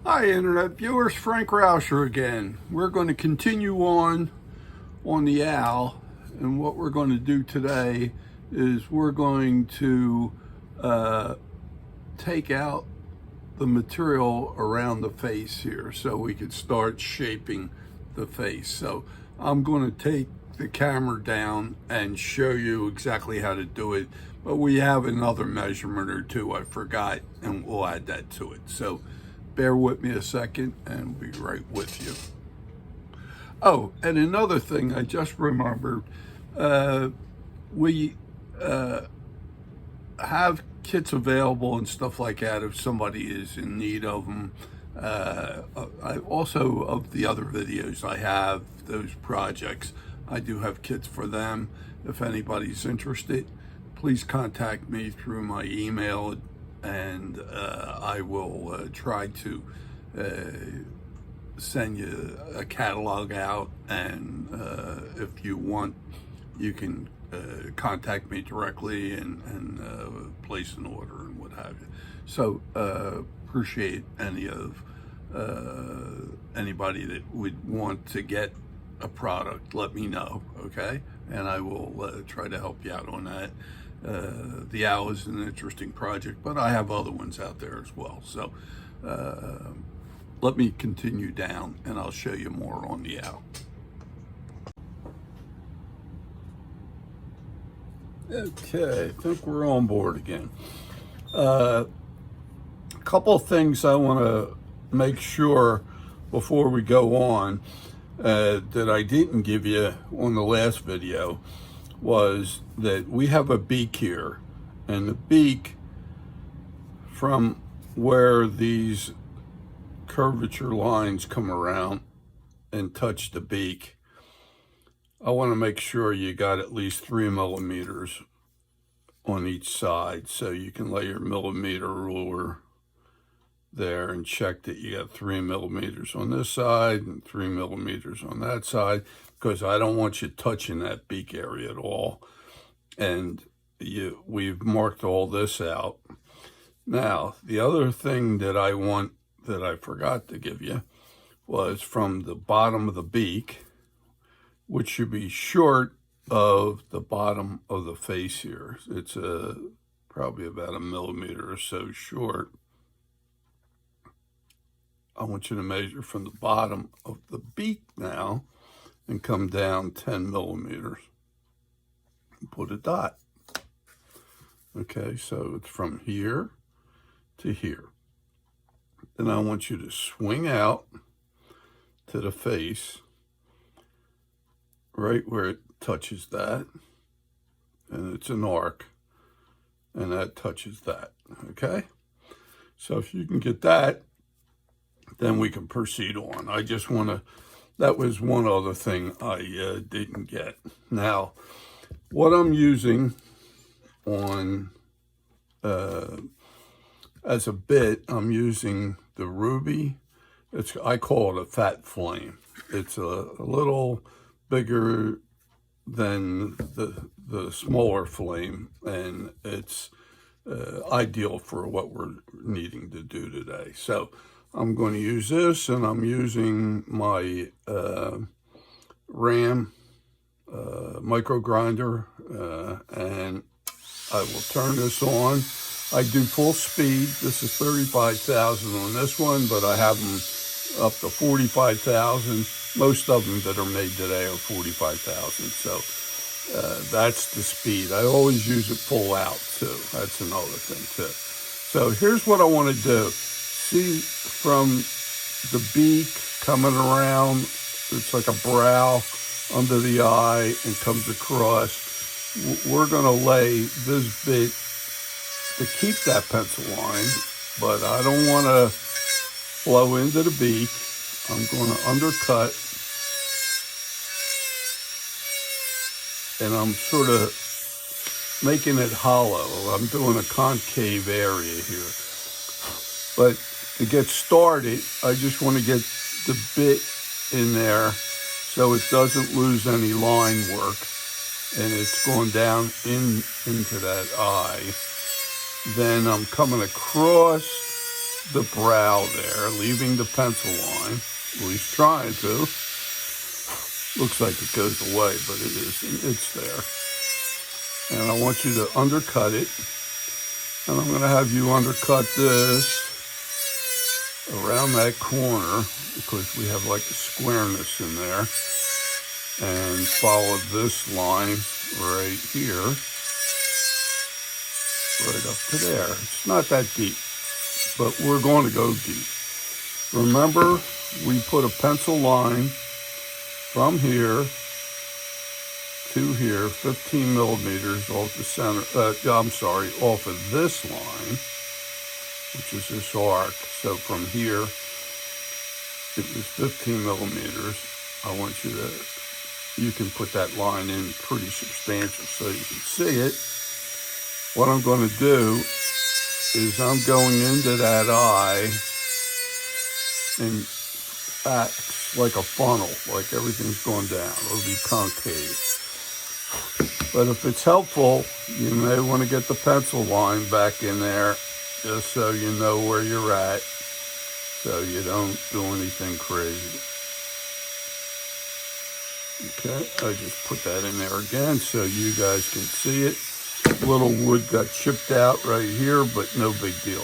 Hi, Internet viewers. Frank Rauscher again. We're going to continue on the owl, and what we're going to do today is we're going to take out the material around the face here so we could start shaping the face. So I'm going to take the camera down and show you exactly how to do it, but we have another measurement or two I forgot, and we'll add that to it. So bear with me a second and we'll be right with you. Oh, and another thing I just remembered, we have kits available and stuff like that if somebody is in need of them. I also, of the other videos I have, those projects, I do have kits for them. If anybody's interested, please contact me through my email, and I will try to send you a catalog out. And if you want, you can contact me directly and place an order and what have you. So appreciate anybody that would want to get a product. Let me know, okay? And I will try to help you out on that. The owl is an interesting project, but I have other ones out there as well. So let me continue down and I'll show you more on the owl. Okay, I think we're on board again. A couple of things I want to make sure before we go on that I didn't give you on the last video was that we have a beak here, and the beak, from where these curvature lines come around and touch the beak, I want to make sure you got at least 3 millimeters on each side. So you can lay your millimeter ruler there and check that you got 3 millimeters on this side and 3 millimeters on that side, because I don't want you touching that beak area at all. And we've marked all this out. Now, the other thing that I forgot to give you was from the bottom of the beak, which should be short of the bottom of the face here. It's probably about 1 millimeter or so short. I want you to measure from the bottom of the beak now and come down 10 millimeters and put a dot. Okay, so it's from here to here. Then I want you to swing out to the face, right where it touches that, and it's an arc, and that touches that, okay? So if you can get that, then we can proceed on. I just want to, that was one other thing I didn't get. Now, what I'm using on, as a bit, I'm using the Ruby. I call it a fat flame. It's a little bigger than the smaller flame, and it's ideal for what we're needing to do today. So I'm going to use this, and I'm using my RAM micro grinder, and I will turn this on. I do full speed. This is 35,000 on this one, but I have them up to 45,000. Most of them that are made today are 45,000. So that's the speed. I always use it full out too. That's another thing too. So here's what I want to do. See, from the beak coming around, it's like a brow under the eye and comes across. We're going to lay this bit to keep that pencil line, but I don't want to flow into the beak. I'm going to undercut, and I'm sort of making it hollow. I'm doing a concave area here. But to get started, I just want to get the bit in there so it doesn't lose any line work, and it's going down into that eye. Then I'm coming across the brow there, leaving the pencil line, at least trying to. Looks like it goes away, but it isn't. It's there. And I want you to undercut it. And I'm going to have you undercut this around that corner because we have like a squareness in there. And follow this line right here, right up to there. It's not that deep, but we're going to go deep. Remember, we put a pencil line from here to here, 15 millimeters off the center, off of this line, which is this arc. So from here, it was 15 millimeters. I want you can put that line in pretty substantial so you can see it. What I'm going to do is I'm going into that eye and acts like a funnel, like everything's going down. It'll be concave. But if it's helpful, you may want to get the pencil line back in there just so you know where you're at, so you don't do anything crazy. Okay, I just put that in there again so you guys can see it. Little wood got chipped out right here, but no big deal.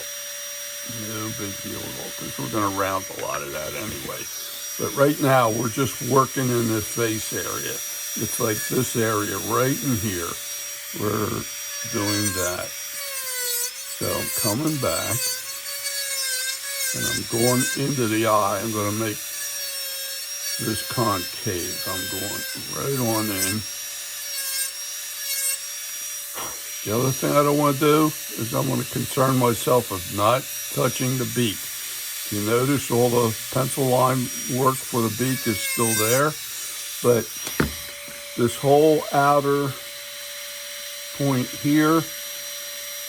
No big deal at all, because we're going to round a lot of that anyway. But right now, we're just working in this face area. It's like this area right in here. We're doing that. So I'm coming back, and I'm going into the eye. I'm going to make this concave. I'm going right on in. The other thing I don't want to do is I'm going to concern myself of not touching the beak. You notice all the pencil line work for the beak is still there, but this whole outer point here,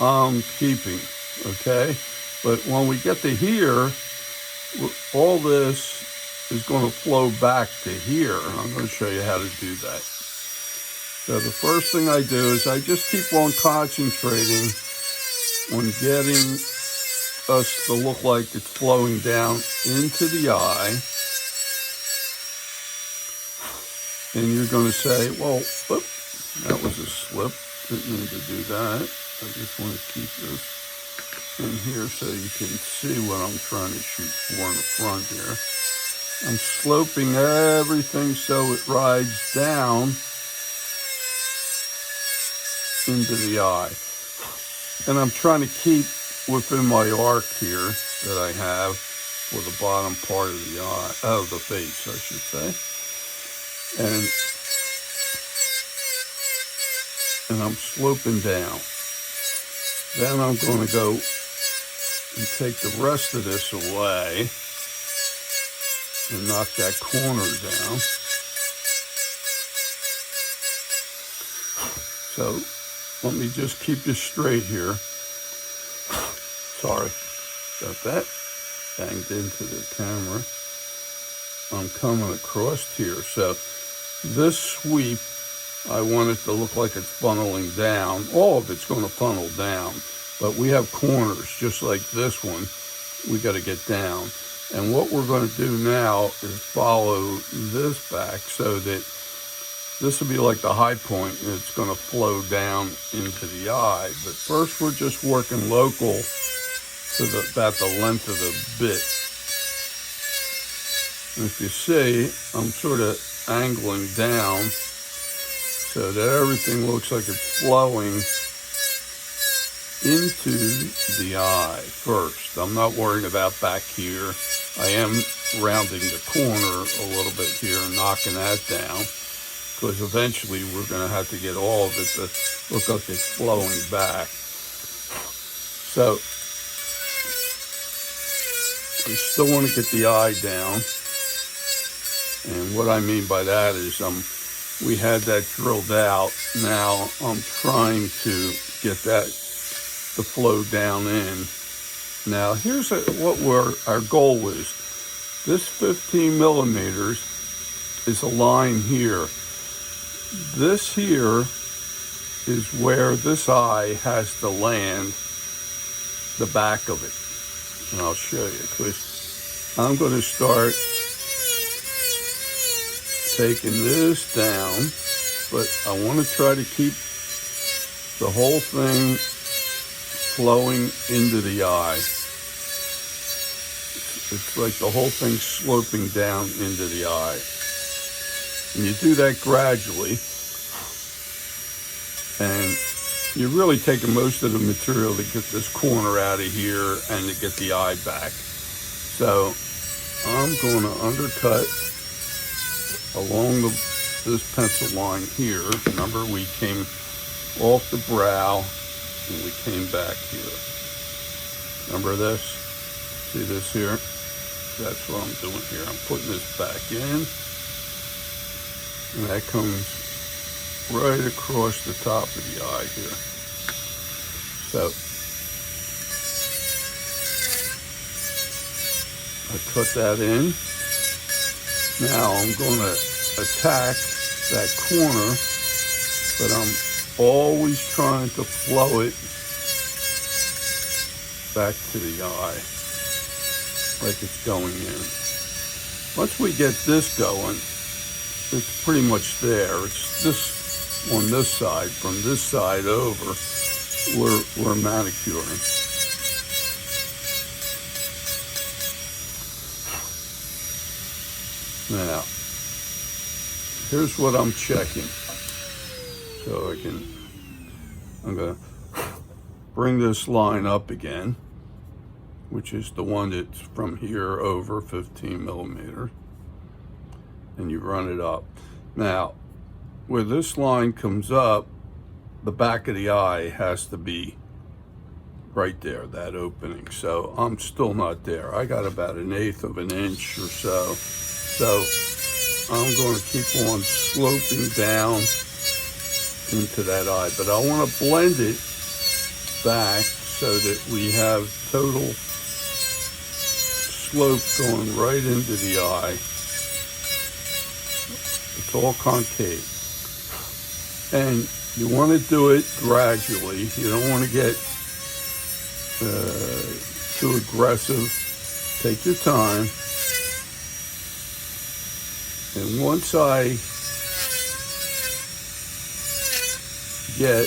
I'm keeping, okay? But when we get to here, all this is going to flow back to here, and I'm going to show you how to do that. So the first thing I do is I just keep on concentrating on getting us to look like it's flowing down into the eye. And you're going to say, well, whoop, that was a slip. Didn't mean to do that. I just want to keep this in here so you can see what I'm trying to shoot for in the front here. I'm sloping everything so it rides down into the eye. And I'm trying to keep within my arc here that I have for the bottom part of the eye, of the face, I should say. And I'm sloping down. Then I'm going to go and take the rest of this away and knock that corner down. So let me just keep this straight here. Sorry about that. Banged into the camera. I'm coming across here. So this sweep, I want it to look like it's funneling down. All of it's going to funnel down. But we have corners just like this one. We got to get down. And what we're going to do now is follow this back so that this will be like the high point and it's going to flow down into the eye. But first we're just working local to about the length of the bit. And if you see, I'm sort of angling down so that everything looks like it's flowing into the eye first. I'm not worried about back here. I am rounding the corner a little bit here and knocking that down, because eventually we're going to have to get all of it to look like it's flowing back. So I still want to get the eye down. And what I mean by that is we had that drilled out. Now I'm trying to get that to flow down in. Now here's what our goal is. This 15 millimeters is a line here. This here is where this eye has to land, the back of it. and I'll show you, because I'm going to start taking this down, but I want to try to keep the whole thing flowing into the eye. It's like the whole thing sloping down into the eye. And you do that gradually, and you're really taking most of the material to get this corner out of here and to get the eye back. So I'm going to undercut along this pencil line here. Remember, we came off the brow and we came back here. Remember this? See this here? That's what I'm doing here. I'm putting this back in, and that comes right across the top of the eye here. So I cut that in. Now I'm going to attack that corner, but I'm always trying to flow it back to the eye like it's going in. Once we get this going, it's pretty much there. It's this on this side, from this side over, we're manicuring. Now, here's what I'm checking. So I'm gonna bring this line up again, which is the one that's from here over 15 millimeters, and you run it up. Now, where this line comes up, the back of the eye has to be right there, that opening. So I'm still not there. I got about 1/8 of an inch or so. So I'm going to keep on sloping down into that eye, but I want to blend it back so that we have total slope going right into the eye. It's all concave. And you want to do it gradually. You don't want to get too aggressive. Take your time. And once I get,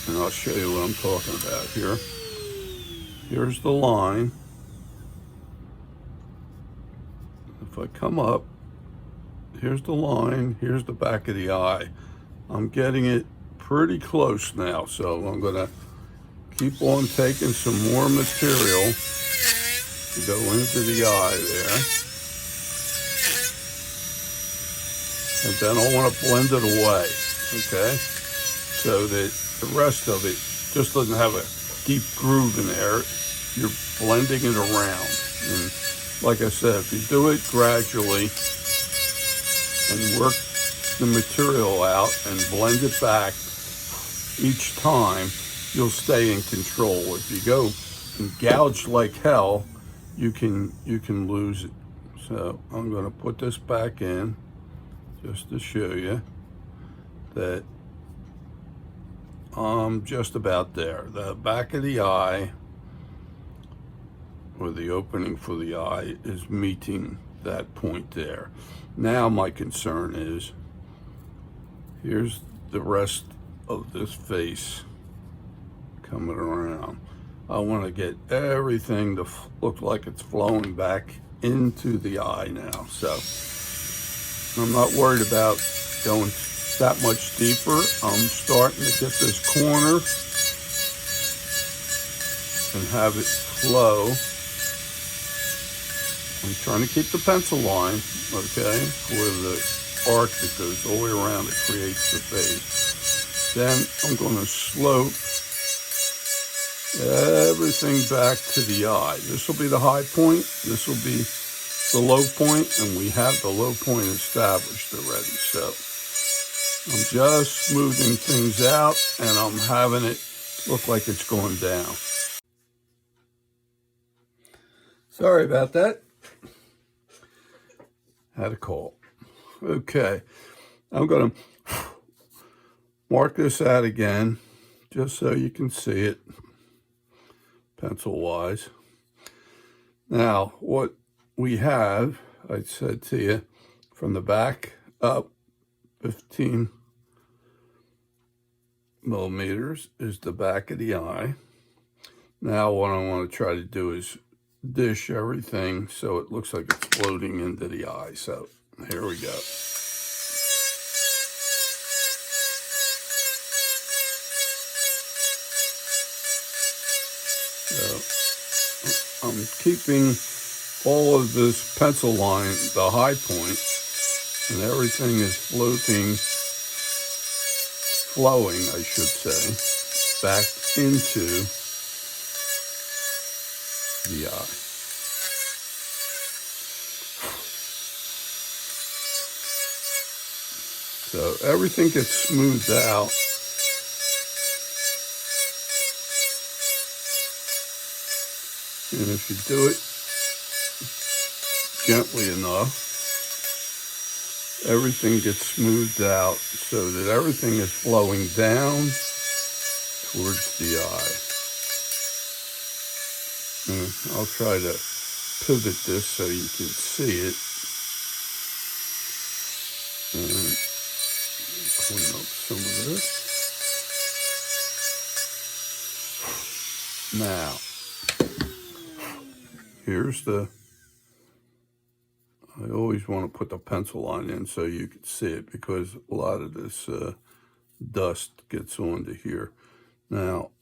and I'll show you what I'm talking about here. Here's the line. If I come up, here's the line, here's the back of the eye. I'm getting it pretty close now, so I'm gonna keep on taking some more material to go into the eye there. And then I want to blend it away, okay? So that the rest of it just doesn't have a deep groove in there. You're blending it around. And like I said, if you do it gradually and work the material out and blend it back each time, you'll stay in control. If you go and gouge like hell, you can lose it. So I'm going to put this back in just to show you that I'm just about there. The back of the eye, or the opening for the eye, is meeting that point there. Now my concern is, here's the rest of this face coming around. I want to get everything to look like it's flowing back into the eye now. So I'm not worried about going that much deeper. I'm starting to get this corner and have it flow. I'm trying to keep the pencil line, okay, for the arc that goes all the way around that creates the face. Then I'm going to slope everything back to the eye. This will be the high point, this will be the low point, and we have the low point established already. So I'm just smoothing things out, and I'm having it look like it's going down. Sorry about that. Had a call. Okay, I'm going to mark this out again, just so you can see it. pencil wise. Now, what we have, I said to you, from the back up 15 millimeters is the back of the eye. Now what I want to try to do is dish everything so it looks like it's floating into the eye. So here we go. So I'm keeping all of this pencil line, the high point, and everything is flowing, I should say, back into the eye. So everything gets smoothed out. And if you do it gently enough, everything gets smoothed out so that everything is flowing down towards the eye. And I'll try to pivot this so you can see it. And clean up some of this. Now, here's I always want to put the pencil line in so you can see it because a lot of this dust gets onto here. Now,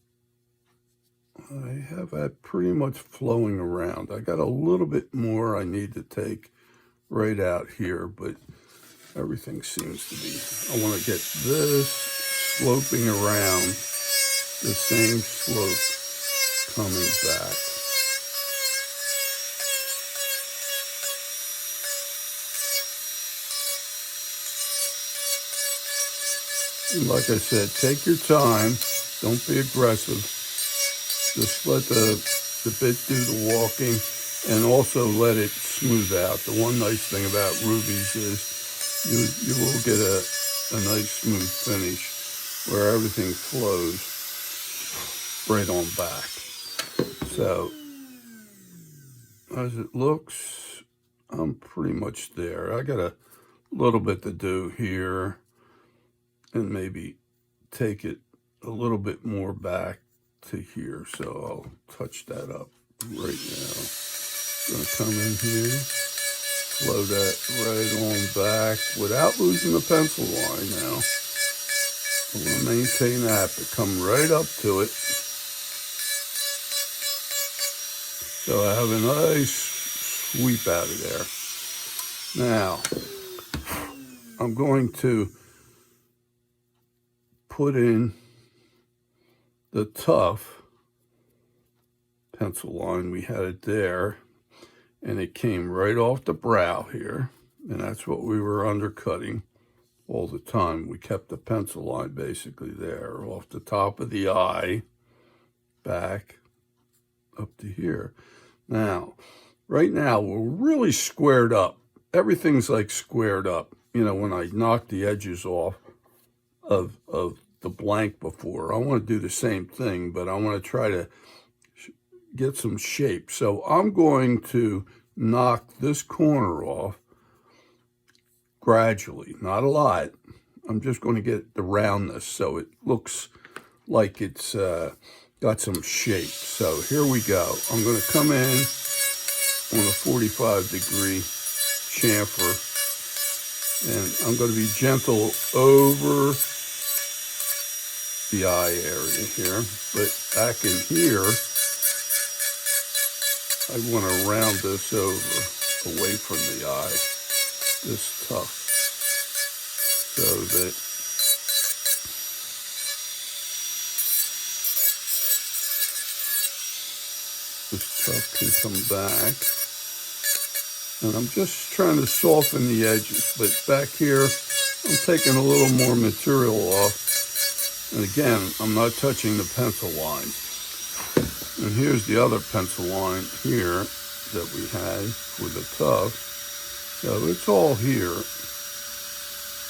I have that pretty much flowing around. I got a little bit more I need to take right out here, but everything seems to be. I want to get this sloping around, the same slope coming back. And like I said, take your time. Don't be aggressive. Just let the bit do the walking and also let it smooth out. The one nice thing about rubies is you will get a nice smooth finish where everything flows right on back. So as it looks, I'm pretty much there. I got a little bit to do here and maybe take it a little bit more back to here. So I'll touch that up right now. Gonna come in here, flow that right on back without losing the pencil line now. I'm gonna maintain that, but come right up to it. So I have a nice sweep out of there. Now, I'm going to put in the tough pencil line. We had it there, and it came right off the brow here, and that's what we were undercutting all the time. We kept the pencil line basically there, off the top of the eye, back up to here. Now, right now, we're really squared up. Everything's like squared up. You know, when I knocked the edges off of the blank before, I want to do the same thing, but I want to try to get some shape. So I'm going to knock this corner off gradually, not a lot. I'm just going to get the roundness so it looks like it's got some shape. So here we go. I'm going to come in on a 45-degree chamfer, and I'm going to be gentle over the eye area here, but back in here, I want to round this over away from the eye, this tough, so that this tough can come back. And I'm just trying to soften the edges, but back here, I'm taking a little more material off. And again, I'm not touching the pencil line. And here's the other pencil line here that we had with the tough. So it's all here.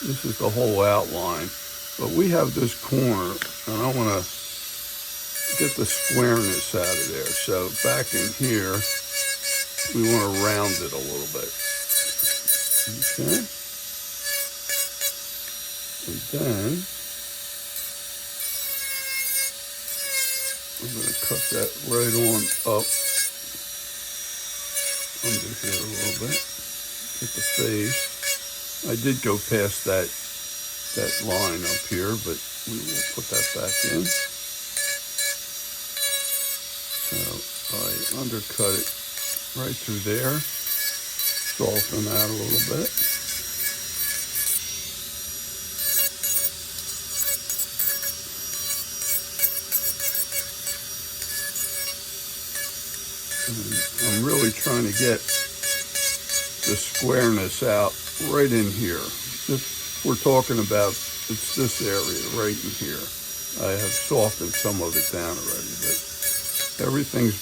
This is the whole outline. But we have this corner, and I want to get the squareness out of there. So back in here, we want to round it a little bit. Okay. And then I'm going to cut that right on up under here a little bit. Get the face. I did go past that line up here, but we will put that back in. So I undercut it right through there, soften that a little bit. And I'm really trying to get the squareness out right in here. If we're talking about, it's this area right in here. I have softened some of it down already, but everything's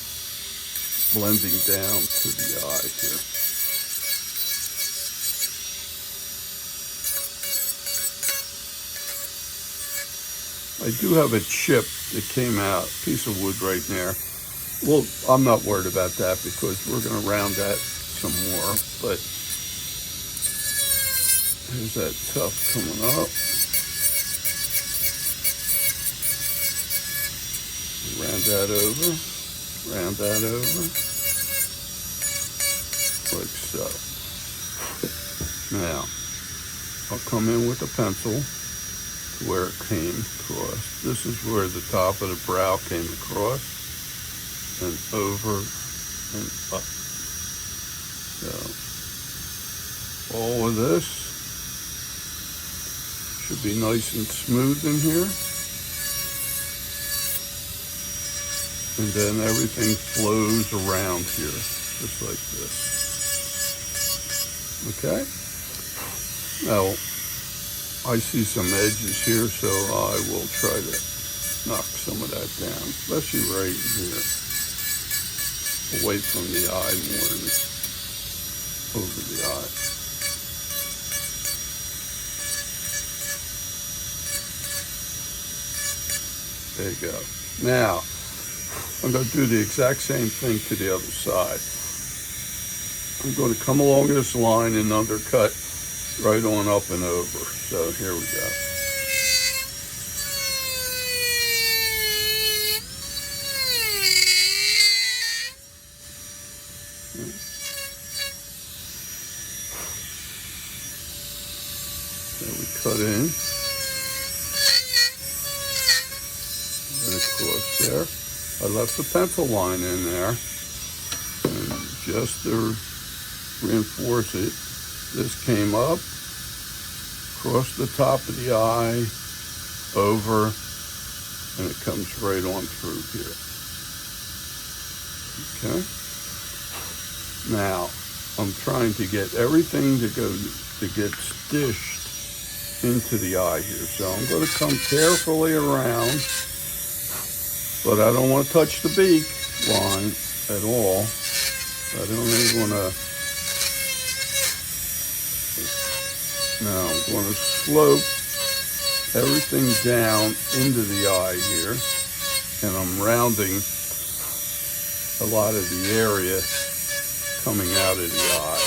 blending down to the eye here. I do have a chip that came out, piece of wood right there. Well, I'm not worried about that because we're going to round that some more, but here's that tuft coming up. Round that over, like so. Now, I'll come in with a pencil to where it came across. This is where the top of the brow came across, and over and up. So, all of this should be nice and smooth in here. And then everything flows around here, just like this. Okay? Now, I see some edges here, so I will try to knock some of that down, especially right here, away from the eye more than over the eye. There you go. Now, I'm going to do the exact same thing to the other side. I'm going to come along this line and undercut right on up and over. So here we go. So we cut in. And across there. I left the pencil line in there, and just to reinforce it, this came up, across the top of the eye, over, and it comes right on through here. Okay? Now, I'm trying to get everything to get stitched into the eye here. So I'm going to come carefully around, but I don't want to touch the beak line at all. I don't even want to. Now I'm going to slope everything down into the eye here, and I'm rounding a lot of the area coming out of the eye,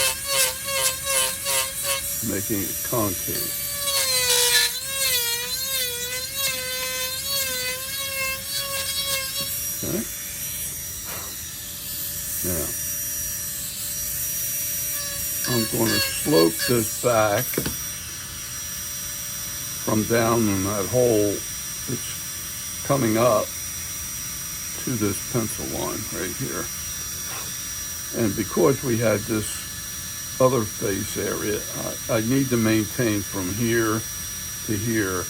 making it concave. Okay. Now, I'm going to slope this back from down in that hole that's coming up to this pencil line right here. And because we had this other face area, I need to maintain from here to here,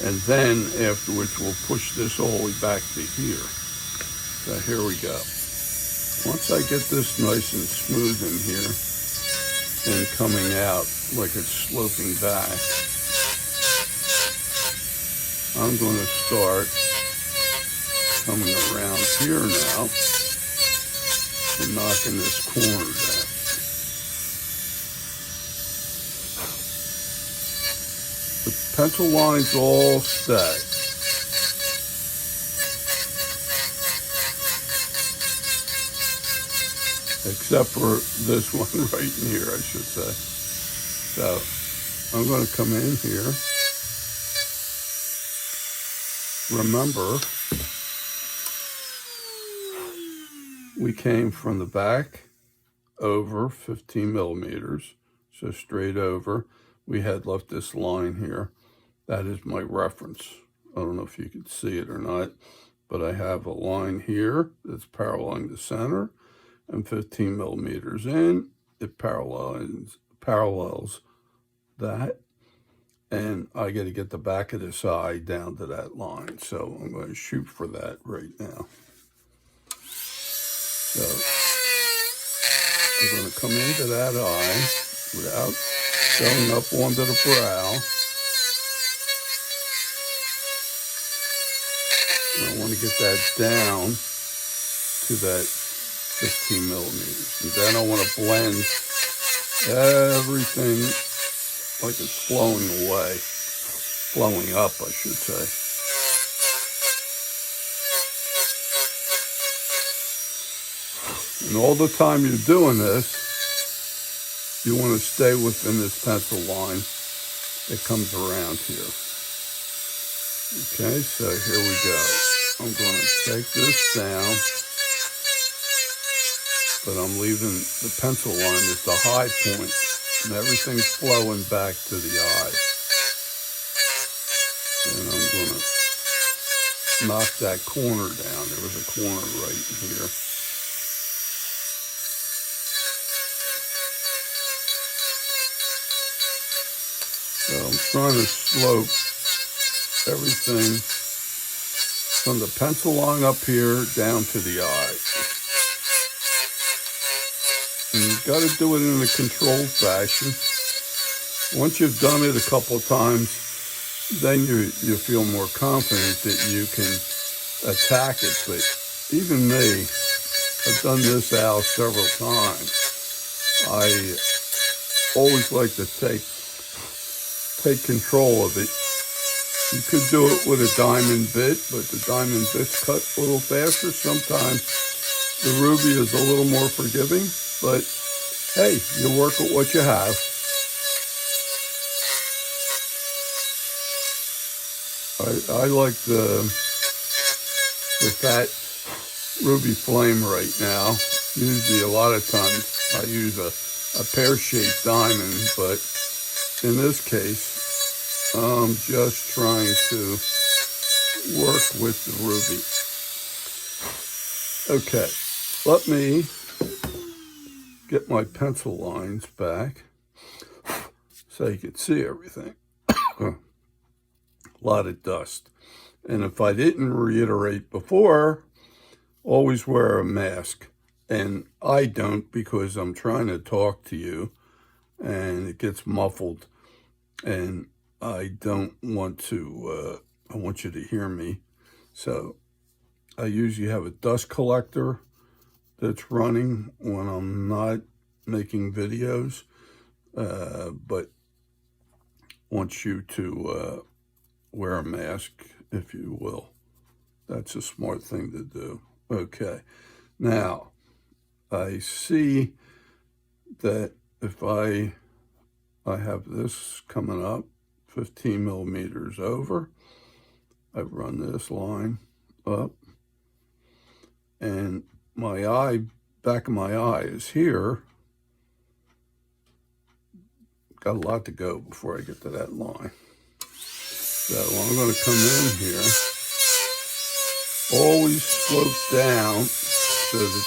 and then afterwards we'll push this all the way back to here. So here we go. Once I get this nice and smooth in here and coming out like it's sloping back, I'm going to start coming around here now and knocking this corner down. The pencil lines all stay. except for this one right in here, I should say. So I'm going to come in here. Remember, we came from the back over 15 millimeters, so straight over. We had left this line here. That is my reference. I don't know if you can see it or not, but I have a line here that's paralleling the center, and 15 millimeters in, it parallels that. And I got to get the back of this eye down to that line. So I'm going to shoot for that right now. So I'm going to come into that eye without going up onto the brow. And I want to get that down to that 15 millimeters. And then I want to blend everything like it's flowing away, flowing up, I should say. And all the time you're doing this, you want to stay within this pencil line that comes around here. Okay, so here we go. I'm going to take this down, but I'm leaving the pencil line at the high point, and everything's flowing back to the eye. And I'm going to knock that corner down. There was a corner right here. So I'm trying to slope everything from the pencil line up here down to the eye. And you've got to do it in a controlled fashion. Once you've done it a couple of times, then you feel more confident that you can attack it. But even me, I've done this out several times. I always like to take control of it. You could do it with a diamond bit, but the diamond bits cut a little faster. Sometimes the ruby is a little more forgiving, but hey, you work with what you have. I like the fat ruby flame right now. Usually a lot of times I use a pear-shaped diamond, but in this case, I'm just trying to work with the ruby. Okay, let me get my pencil lines back so you can see everything. A lot of dust. And if I didn't reiterate before, always wear a mask. And I don't, because I'm trying to talk to you and it gets muffled. And I don't want to, I want you to hear me. So I usually have a dust collector that's running when I'm not making videos, but want you to wear a mask, if you will. That's a smart thing to do. Okay. Now, I see that if I have this coming up, 15 millimeters over, I run this line up, and my eye, back of my eye is here. Got a lot to go before I get to that line. So I'm going to come in here, always slope down so that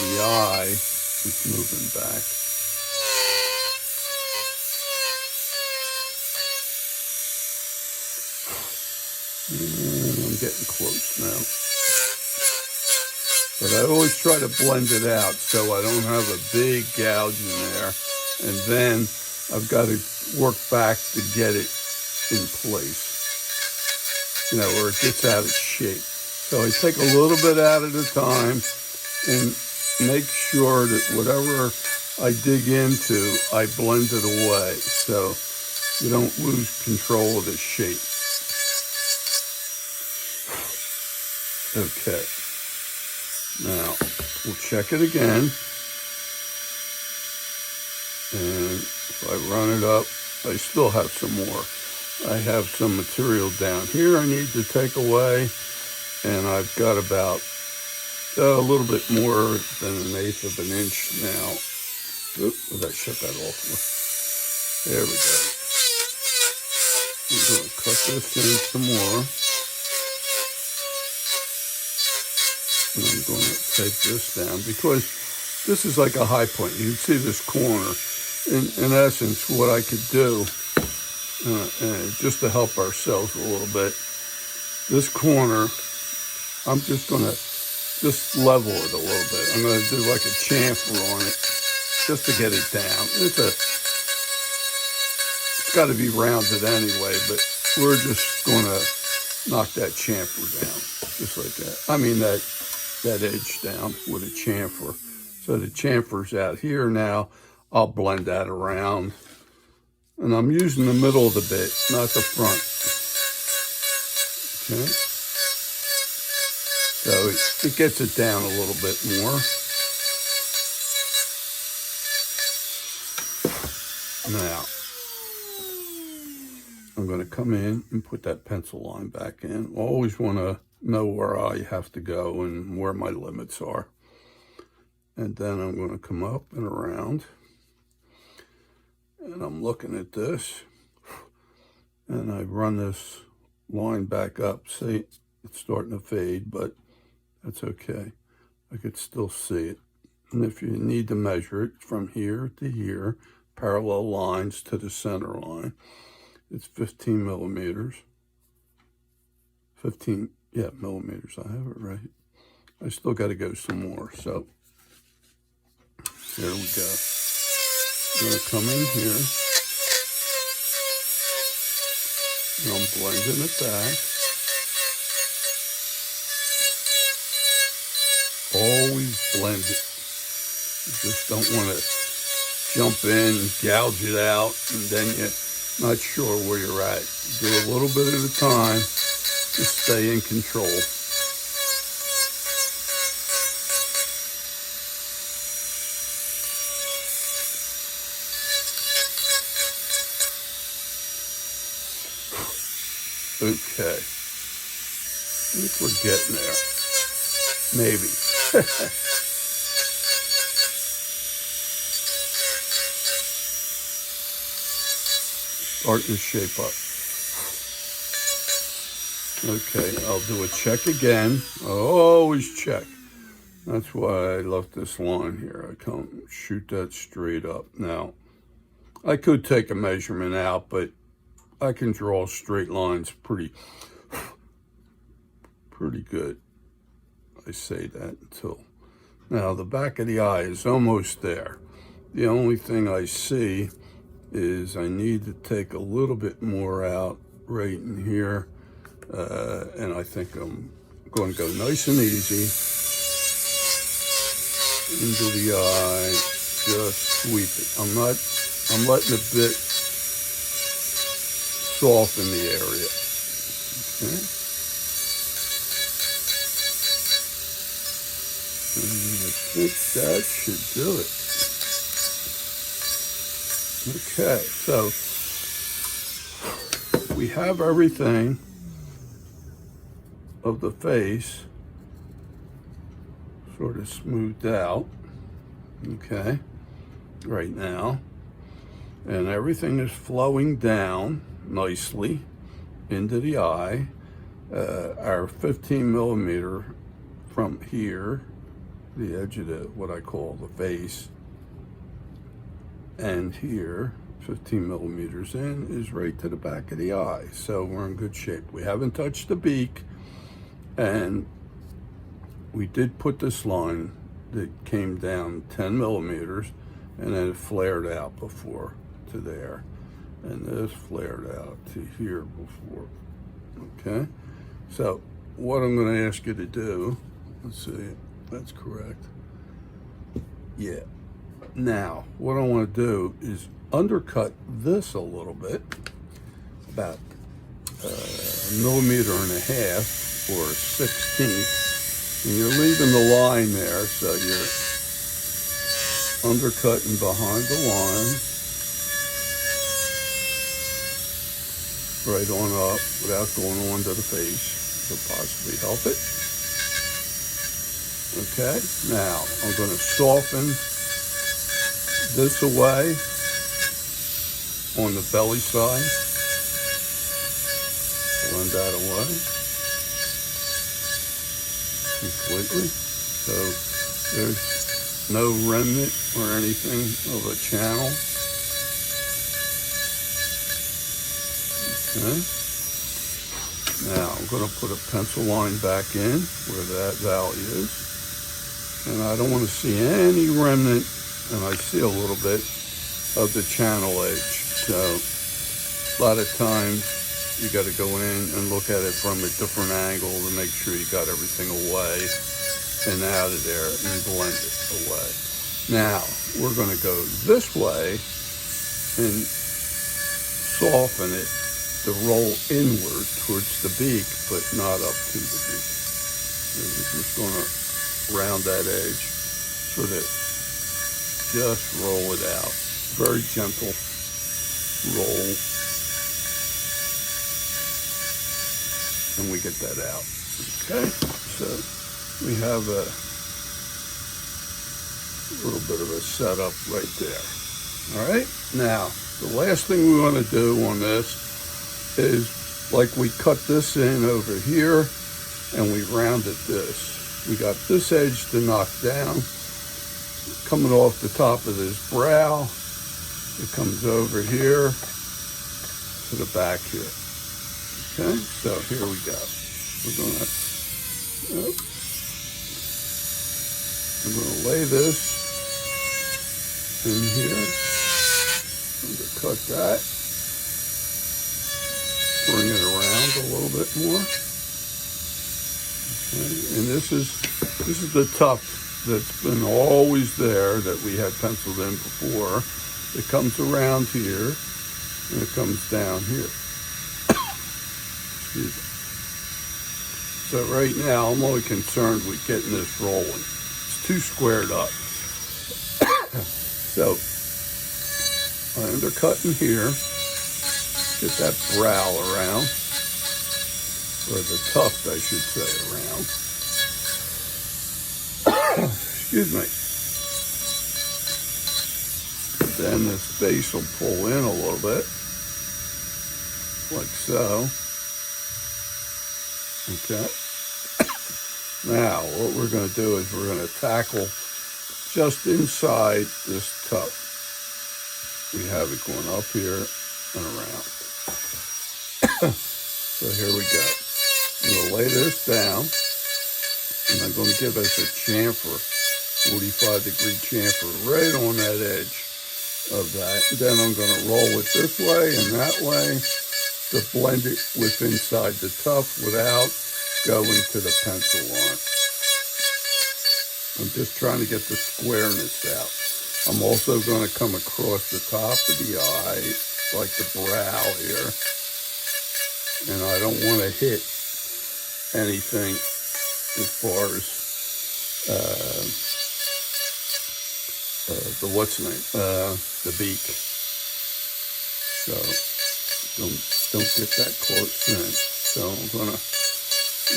the eye is moving back. And I'm getting close now. But I always try to blend it out so I don't have a big gouge in there. And then I've got to work back to get it in place, you know, where it gets out of shape. So I take a little bit out at a time and make sure that whatever I dig into, I blend it away so you don't lose control of the shape. Okay, now we'll check it again. So I run it up. I still have some more. I have some material down here I need to take away, and I've got about a little bit more than 1/8 of an inch now. Oops, I shut that off. There we go. I'm going to cut this in some more. And I'm going to take this down because this is like a high point. You can see this corner. In essence, what I could do, just to help ourselves a little bit, this corner, I'm just going to just level it a little bit. I'm going to do like a chamfer on it just to get it down. It's got to be rounded anyway, but we're just going to knock that chamfer down, just like that. I mean that edge down with a chamfer. So the chamfer's out here now. I'll blend that around. And I'm using the middle of the bit, not the front. Okay. So it gets it down a little bit more. Now, I'm going to come in and put that pencil line back in. Always want to know where I have to go and where my limits are. And then I'm going to come up and around. And I'm looking at this. And I run this line back up. See, it's starting to fade, but that's okay. I could still see it. And if you need to measure it from here to here, parallel lines to the center line, it's 15 millimeters. 15, yeah, millimeters. I have it right. I still got to go some more. So there we go. I'm going to come in here. And I'm blending it back. Always blend it. You just don't want to jump in, gouge it out, and then you're not sure where you're at. Do a little bit at a time to stay in control. Okay. I think we're getting there. Maybe. Starting to shape up. Okay, I'll do a check again. I always check. That's why I left this line here. I come shoot that straight up. Now, I could take a measurement out, but I can draw straight lines pretty good. I say that until now. The back of the eye is almost there. The only thing I see is I need to take a little bit more out right in here, and I think I'm going to go nice and easy into the eye. Just sweep it. I'm letting the bit soften the area. Okay. And I think that should do it. Okay, so we have everything of the face sort of smoothed out, okay, right now. And everything is flowing down nicely into the eye. Our 15 millimeter from here, the edge of what I call the face, and here, 15 millimeters in, is right to the back of the eye. So we're in good shape. We haven't touched the beak, and we did put this line that came down 10 millimeters, and then it flared out before to there. And this flared out to here before, okay? So what I'm gonna ask you to do, let's see, that's correct. Yeah. Now, what I want to do is undercut this a little bit, about a millimeter and a half or a 1/16, and you're leaving the line there, so you're undercutting behind the line, right on up without going on to the face to possibly help it. Okay, now I'm going to soften this away on the belly side. Blend that away completely. So there's no remnant or anything of a channel. Okay. Now I'm going to put a pencil line back in where that valley is. And I don't want to see any remnant, and I see a little bit of the channel edge. So a lot of times you got to go in and look at it from a different angle to make sure you got everything away and out of there and blend it away. Now we're going to go this way and soften it to roll inward towards the beak, but not up to the beak. And we're just going to round that edge so that just roll it out. Very gentle roll. And we get that out. Okay, so we have a little bit of a setup right there. All right, now the last thing we want to do on this is, like, we cut this in over here and we rounded this. We got this edge to knock down, coming off the top of this brow. It comes over here to the back here. Okay, so here we go. We're gonna, I'm gonna lay this in here. I'm gonna cut that. Bring it around a little bit more. Okay. And this is the tuft that's been always there that we had penciled in before. It comes around here and it comes down here. Excuse me. So right now I'm only concerned with getting this rolling. It's too squared up. So I undercut in here. Get that brow around, or the tuft, I should say, around. Excuse me. Then this base will pull in a little bit, like so. Okay. Now, what we're going to do is we're going to tackle just inside this tuft. We have it going up here and around. So here we go. I'm going to lay this down, and I'm going to give us a chamfer, 45-degree chamfer, right on that edge of that. Then I'm going to roll it this way and that way to blend it with inside the tuft without going to the pencil line. I'm just trying to get the squareness out. I'm also going to come across the top of the eye, like the brow here. And I don't want to hit anything as far as the beak. So don't get that close in. So I'm going to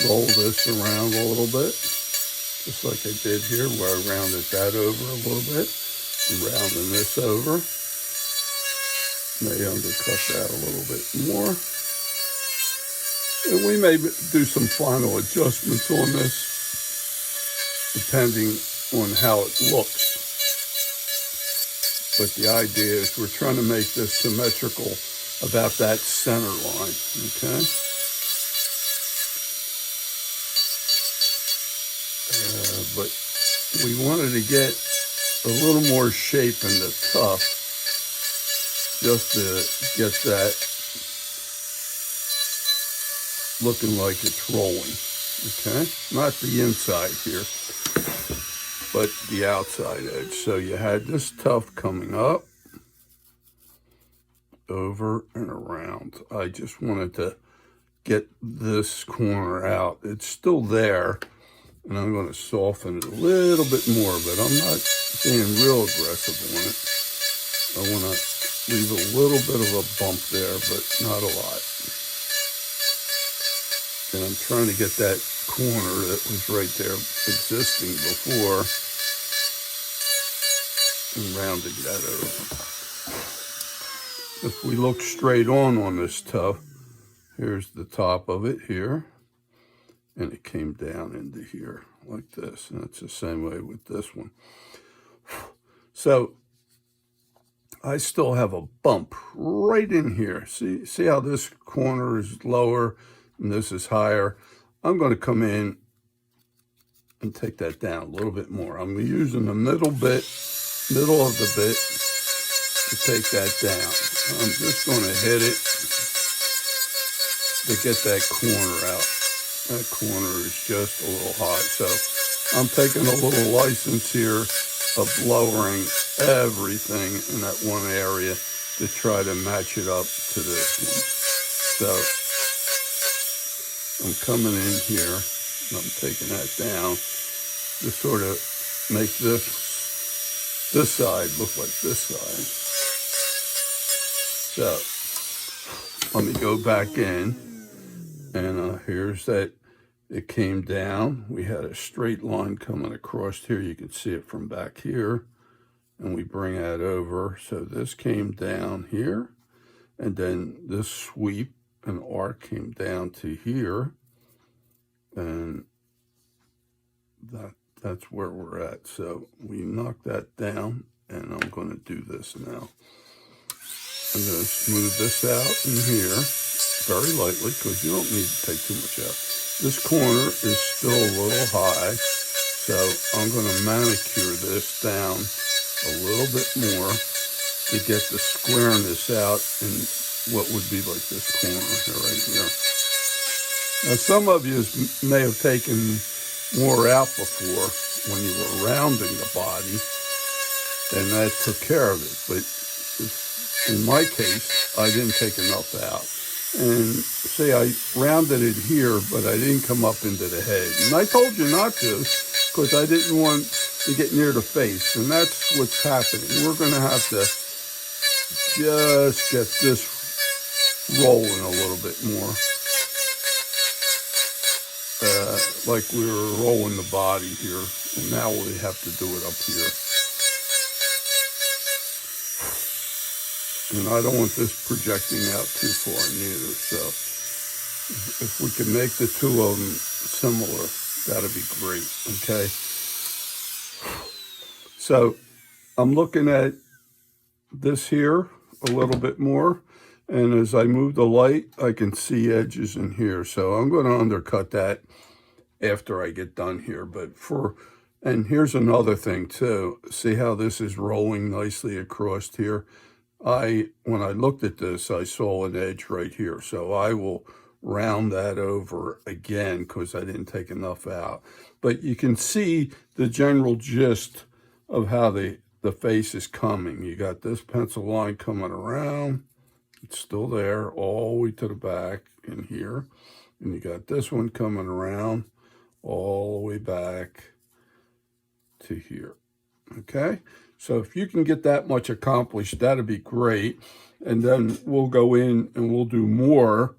roll this around a little bit, just like I did here, where I rounded that over a little bit. I'm rounding this over. May undercut that a little bit more. And we may do some final adjustments on this, depending on how it looks. But the idea is we're trying to make this symmetrical about that center line, okay? But we wanted to get a little more shape in the tuft, just to get that looking like it's rolling, okay? Not the inside here, but the outside edge. So you had this tuft coming up, over and around. I just wanted to get this corner out. It's still there, and I'm going to soften it a little bit more, but I'm not being real aggressive on it. I want to leave a little bit of a bump there, but not a lot. And I'm trying to get that corner that was right there existing before and rounding that over. If we look straight on this tuff, here's the top of it here, and it came down into here like this, and it's the same way with this one. So I still have a bump right in here. See how this corner is lower and this is higher? I'm going to come in and take that down a little bit more. I'm using the middle of the bit to take that down. I'm just going to hit it to get that corner out. That corner is just a little hot. So I'm taking a little license here of lowering everything in that one area to try to match it up to this one. So I'm coming in here and I'm taking that down to sort of make this side look like this side. So let me go back in, and here's that. It came down. We had a straight line coming across here. You can see it from back here. And we bring that over. So this came down here. And then this sweep and arc came down to here. And that's where we're at. So we knock that down. And I'm going to do this now. I'm going to smooth this out in here very lightly, because you don't need to take too much out. This corner is still a little high, so I'm going to manicure this down a little bit more to get the squareness out in what would be like this corner here, right here. Now, some of you may have taken more out before when you were rounding the body, and that took care of it. But in my case, I didn't take enough out. And say I rounded it here, but I didn't come up into the head. And I told you not to, because I didn't want to get near the face. And that's what's happening. We're going to have to just get this rolling a little bit more. Like we were rolling the body here. And now we have to do it up here. And I don't want this projecting out too far neither. So if we can make the two of them similar, that'd be great, okay? So I'm looking at this here a little bit more. And as I move the light, I can see edges in here. So I'm going to undercut that after I get done here. And here's another thing too. See how this is rolling nicely across here? When I looked at this, I saw an edge right here. So I will round that over again because I didn't take enough out. But you can see the general gist of how the face is coming. You got this pencil line coming around. It's still there all the way to the back in here. And you got this one coming around all the way back to here. Okay? So if you can get that much accomplished, that'd be great. And then we'll go in and we'll do more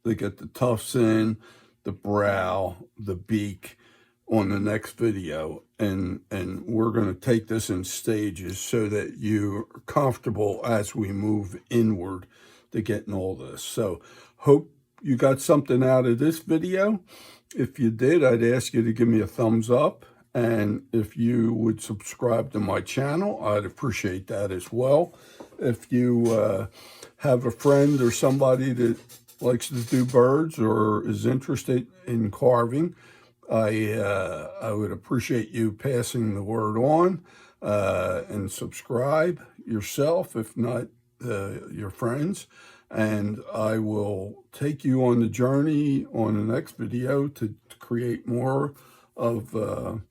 to get the tufts in, the brow, the beak on the next video. And we're going to take this in stages so that you're comfortable as we move inward to getting all this. So hope you got something out of this video. If you did, I'd ask you to give me a thumbs up. And if you would subscribe to my channel, I'd appreciate that as well. If you have a friend or somebody that likes to do birds or is interested in carving, I would appreciate you passing the word on and subscribe yourself, if not your friends. And I will take you on the journey on the next video to create more of the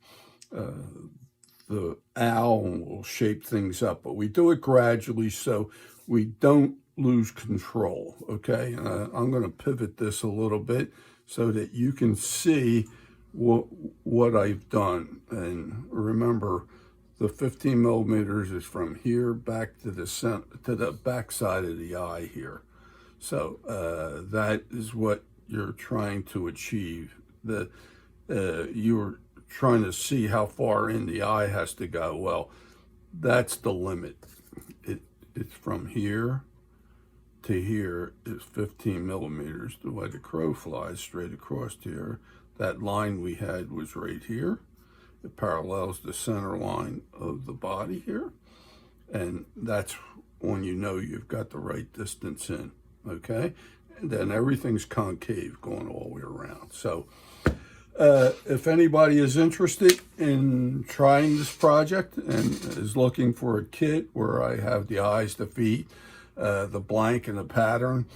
owl, and we'll shape things up. But we do it gradually so we don't lose control, okay? I'm going to pivot this a little bit so that you can see what I've done. And remember, the 15 millimeters is from here back to the back side of the eye here. So that is what you're trying to achieve. You're trying to see how far in the eye has to go. Well, that's the limit. It's from here to here is 15 millimeters. The way the crow flies straight across here. That line we had was right here. It parallels the center line of the body here. And that's when you know you've got the right distance in, okay? And then everything's concave going all the way around. So if anybody is interested in trying this project and is looking for a kit where I have the eyes, the feet, the blank and the pattern,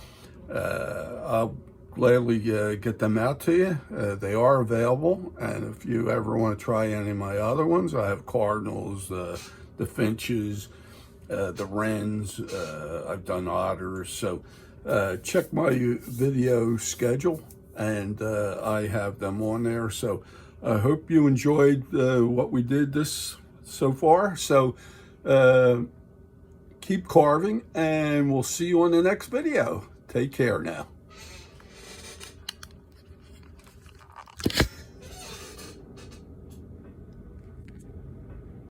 I'll gladly get them out to you. They are available, and if you ever want to try any of my other ones, I have cardinals, the finches, the wrens, I've done otters. So check my video schedule, and I have them on there. So I hope you enjoyed what we did this so far. So keep carving, and we'll see you on the next video. Take care now.